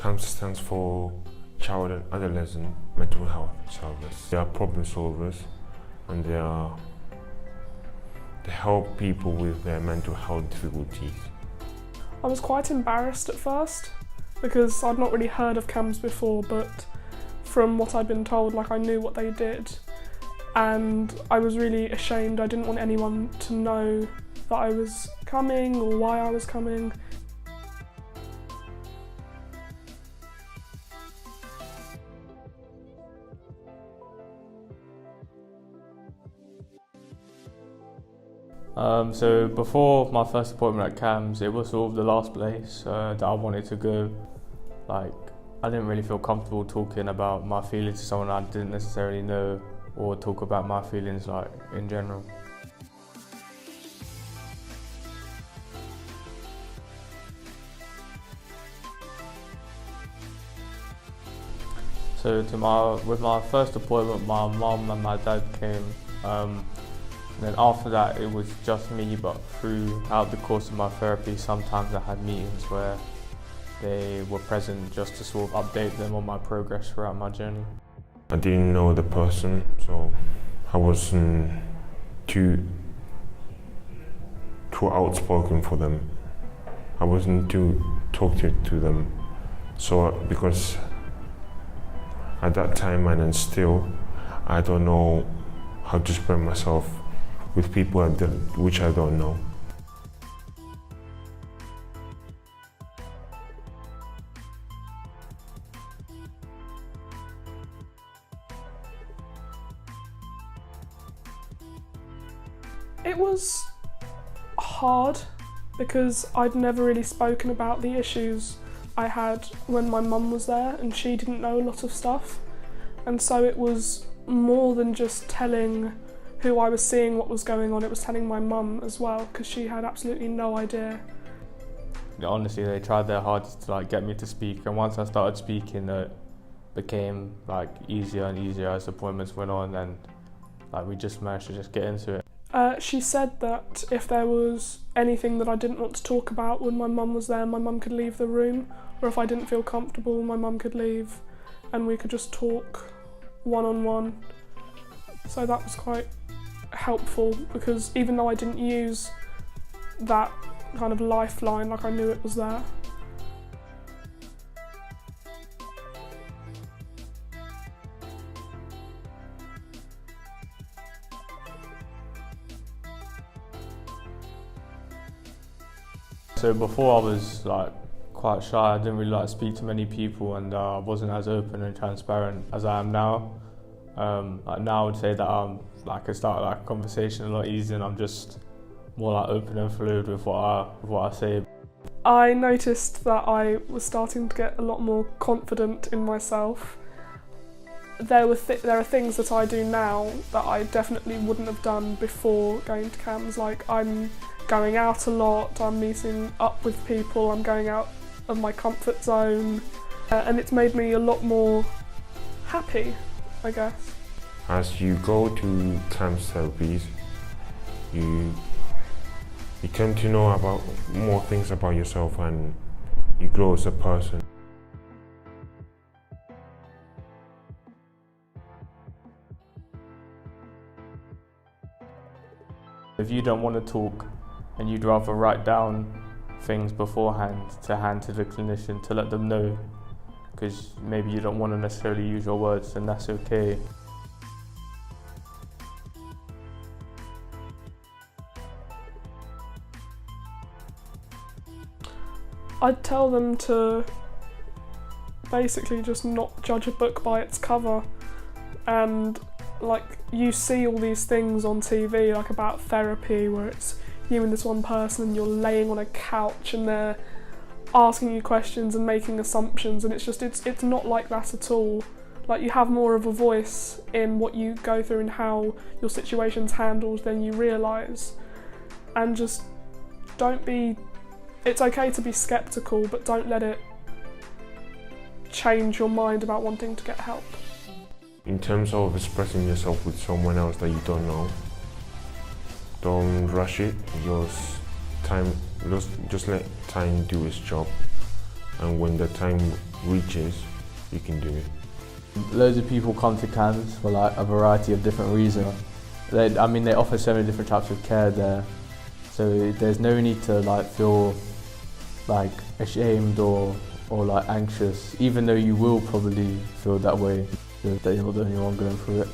CAMHS stands for Child and Adolescent Mental Health Service. They are problem solvers and they help people with their mental health difficulties. I was quite embarrassed at first because I'd not really heard of CAMHS before, but from what I'd been told, I knew what they did, and I was really ashamed. I didn't want anyone to know that I was coming or why I was coming. So before my first appointment at CAMHS, it was sort of the last place that I wanted to go. I didn't really feel comfortable talking about my feelings to someone I didn't necessarily know, or talk about my feelings in general. So with my first appointment, my mum and my dad came. And then after that, it was just me, but throughout the course of my therapy, sometimes I had meetings where they were present just to sort of update them on my progress throughout my journey. I didn't know the person, so I wasn't too outspoken for them. I wasn't too talkative to them. So because at that time and still, I don't know how to spread myself with people which I don't know. It was hard because I'd never really spoken about the issues I had when my mum was there, and she didn't know a lot of stuff, and so it was more than just telling who I was seeing what was going on. It was telling my mum as well, because she had absolutely no idea. Honestly, they tried their hardest to get me to speak, and once I started speaking, it became easier and easier as appointments went on, and we just managed to just get into it. She said that if there was anything that I didn't want to talk about when my mum was there, my mum could leave the room, or if I didn't feel comfortable, my mum could leave and we could just talk one-on-one. So that was quite helpful, because even though I didn't use that kind of lifeline, I knew it was there. So before I was quite shy, I didn't really speak to many people, and I wasn't as open and transparent as I am now. Now I would say that I can start a conversation a lot easier, and I'm just more open and fluid with what I say. I noticed that I was starting to get a lot more confident in myself. There are things that I do now that I definitely wouldn't have done before going to CAMHS. I'm going out a lot, I'm meeting up with people, I'm going out of my comfort zone, and it's made me a lot more happy, I guess. As you go to CAMHS therapies, you come to know about more things about yourself, and you grow as a person. If you don't want to talk and you'd rather write down things beforehand to hand to the clinician to let them know, because maybe you don't want to necessarily use your words, then that's okay. I'd tell them to basically just not judge a book by its cover, and you see all these things on TV about therapy where it's you and this one person and you're laying on a couch and they're asking you questions and making assumptions, and it's not like that at all. You have more of a voice in what you go through and how your situation's handled than you realise. And just it's okay to be sceptical, but don't let it change your mind about wanting to get help. In terms of expressing yourself with someone else that you don't know, don't rush it. Just let time do its job. and when the time reaches, you can do it. Loads of people come to CAMHS for like a variety of different reasons. They offer so many different types of care there, so there's no need to like feel like ashamed or like anxious, even though you will probably feel that way, that you're not the only one going through it.